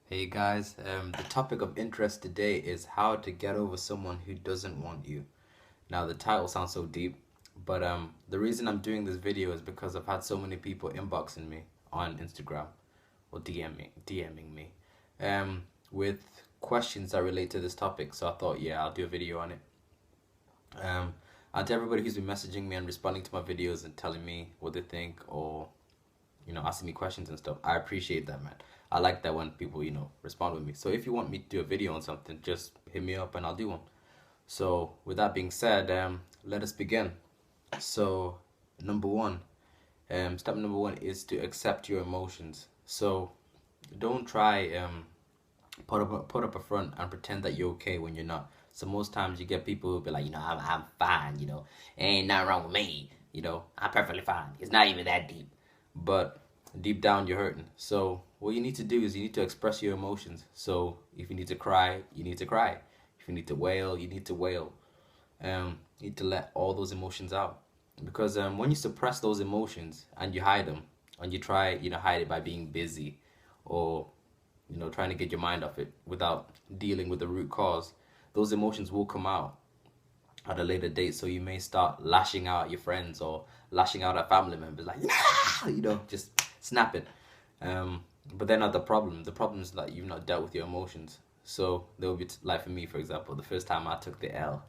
Hey guys, the topic of interest today is how to get over someone who doesn't want you. Now, the title sounds so deep, but the reason I'm doing this video is because I've had so many people inboxing me on Instagram or DMing me, with questions that relate to this topic. So I thought, yeah, I'll do a video on it. Um, and to everybody who's been messaging me and responding to my videos and telling me what they think or asking me questions and stuff. I appreciate that, man. I like that when people, respond with me. So if you want me to do a video on something, just hit me up and I'll do one. So with that being said, let us begin. So number one, step number one is to accept your emotions. So don't try put up a front and pretend that you're okay when you're not. So most times you get people who be like, I'm fine, ain't nothing wrong with me, I'm perfectly fine. It's not even that deep. But deep down you're hurting. So what you need to do is you need to express your emotions. So if you need to cry, you need to cry. If you need to wail, you need to wail. You need to let all those emotions out. Because when you suppress those emotions and you hide them, and you try, hide it by being busy or trying to get your mind off it without dealing with the root cause, those emotions will come out at a later date. So you may start lashing out at your friends or lashing out at family members, like, just snapping. But they're not the problem. The problem is that you've not dealt with your emotions. So there will be, like for me, for example, the first time I took the L,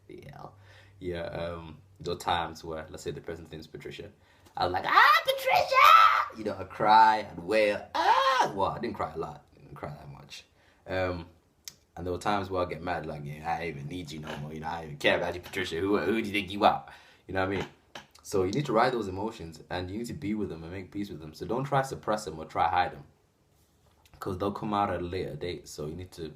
the L, yeah, those times where, let's say the person's name is Patricia, I was like, Patricia! I cry and wail, Well, I didn't cry a lot. I didn't cry that much. And there were times where I get mad, like, I don't even need you no more. I don't even care about you, Patricia. Who do you think you are? You know what I mean? So you need to ride those emotions and you need to be with them and make peace with them. So don't try to suppress them or try to hide them because they'll come out at a later date. So you need to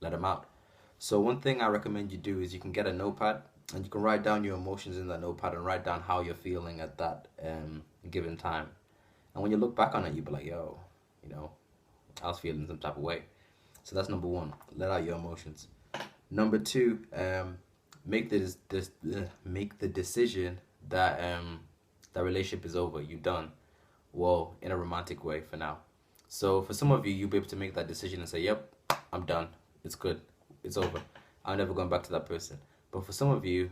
let them out. So one thing I recommend you do is you can get a notepad and you can write down your emotions in that notepad and write down how you're feeling at that given time. And when you look back on it, you'll be like, yo, I was feeling some type of way. So that's number one. Let out your emotions. Number two, make make the decision that that relationship is over. You're done. Well, in a romantic way for now. So for some of you, you'll be able to make that decision and say, "Yep, I'm done. It's good. It's over. I'm never going back to that person." But for some of you,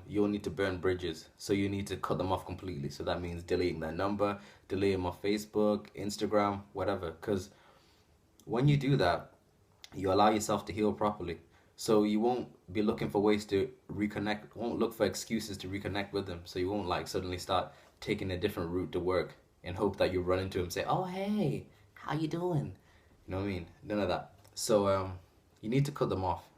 you'll need to burn bridges. So you need to cut them off completely. So that means deleting their number, deleting them off Facebook, Instagram, whatever. Because when you do that, you allow yourself to heal properly. So you won't be looking for ways to reconnect, won't look for excuses to reconnect with them. So you won't like suddenly start taking a different route to work and hope that you run into him and say, "Oh, hey, how you doing?" You know what I mean? None of that. So you need to cut them off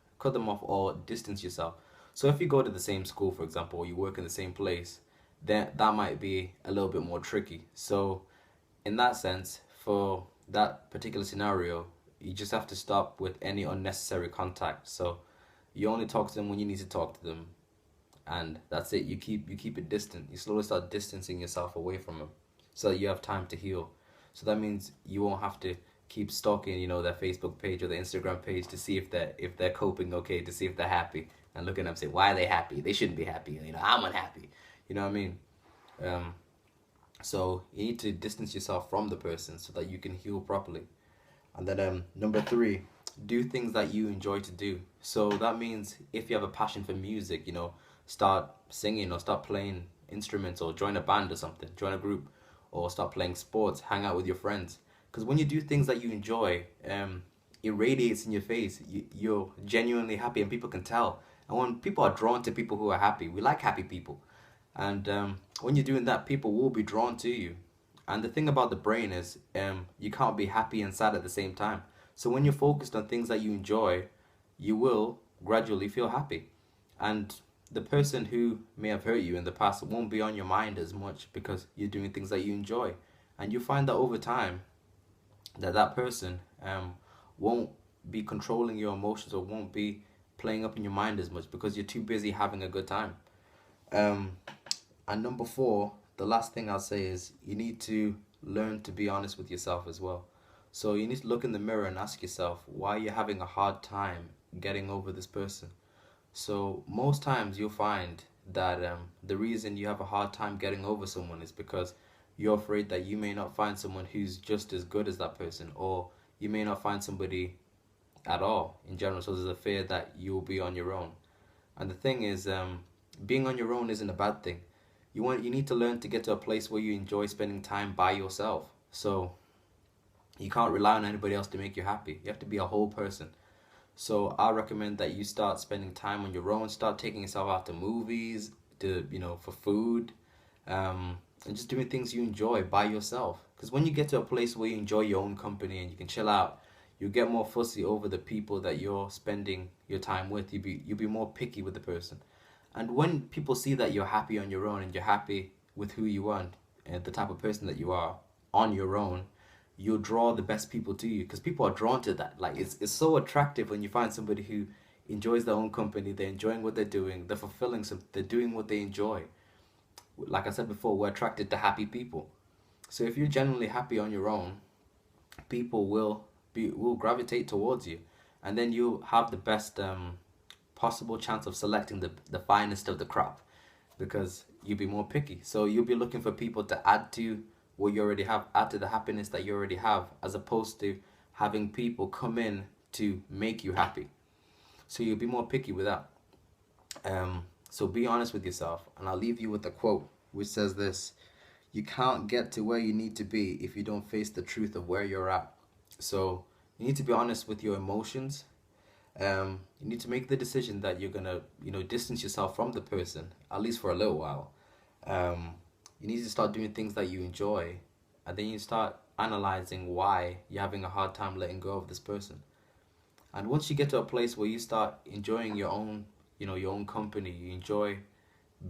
or distance yourself. So if you go to the same school, for example, or you work in the same place, then that might be a little bit more tricky. So in that sense, for that particular scenario, you just have to stop with any unnecessary contact. So you only talk to them when you need to talk to them, and that's it. You keep it distant. You slowly start distancing yourself away from them, so that you have time to heal. So that means you won't have to keep stalking, their Facebook page or their Instagram page to see if they're coping okay, to see if they're happy, and looking at them and say, why are they happy? They shouldn't be happy. I'm unhappy. You know what I mean? Um, so you need to distance yourself from the person so that you can heal properly. And then number three, do things that you enjoy to do. So that means if you have a passion for music, start singing or start playing instruments or join a band or something, join a group or start playing sports, hang out with your friends. Because when you do things that you enjoy, it radiates in your face. You're genuinely happy and people can tell. And when people are drawn to people who are happy, we like happy people. And when you're doing that, people will be drawn to you. And the thing about the brain is, you can't be happy and sad at the same time. So when you're focused on things that you enjoy, you will gradually feel happy. And the person who may have hurt you in the past won't be on your mind as much because you're doing things that you enjoy. And you find that over time, that person won't be controlling your emotions or won't be playing up in your mind as much because you're too busy having a good time. Um, and number four, the last thing I'll say is you need to learn to be honest with yourself as well. So you need to look in the mirror and ask yourself why you're having a hard time getting over this person. So most times you'll find that the reason you have a hard time getting over someone is because you're afraid that you may not find someone who's just as good as that person, or you may not find somebody at all in general. So there's a fear that you'll be on your own. And the thing is, being on your own isn't a bad thing. You need to learn to get to a place where you enjoy spending time by yourself. So you can't rely on anybody else to make you happy. You have to be a whole person. So I recommend that you start spending time on your own. Start taking yourself out to movies, to for food, and just doing things you enjoy by yourself. Because when you get to a place where you enjoy your own company and you can chill out, you get more fussy over the people that you're spending your time with. You'll be more picky with the person. And when people see that you're happy on your own and you're happy with who you are and the type of person that you are on your own, you'll draw the best people to you because people are drawn to that. Like it's so attractive when you find somebody who enjoys their own company, they're enjoying what they're doing, they're fulfilling some, they're doing what they enjoy. Like I said before, we're attracted to happy people. So if you're genuinely happy on your own, people will gravitate towards you, and then you'll have the best possible chance of selecting the finest of the crop because you'll be more picky. So you'll be looking for people to add to what you already have, add to the happiness that you already have, as opposed to having people come in to make you happy. So you'll be more picky with that. So be honest with yourself, and I'll leave you with a quote which says this: you can't get to where you need to be if you don't face the truth of where you're at. So you need to be honest with your emotions. You need to make the decision that you're gonna, distance yourself from the person, at least for a little while. You need to start doing things that you enjoy, and then you start analyzing why you're having a hard time letting go of this person. And once you get to a place where you start enjoying your own, your own company, you enjoy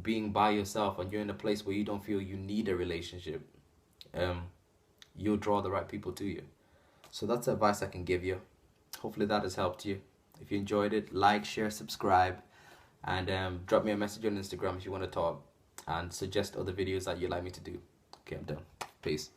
being by yourself, and you're in a place where you don't feel you need a relationship, you'll draw the right people to you. So that's the advice I can give you. Hopefully that has helped you. If you enjoyed it, like, share, subscribe, and drop me a message on Instagram if you want to talk, and suggest other videos that you'd like me to do. Okay, I'm done. Peace.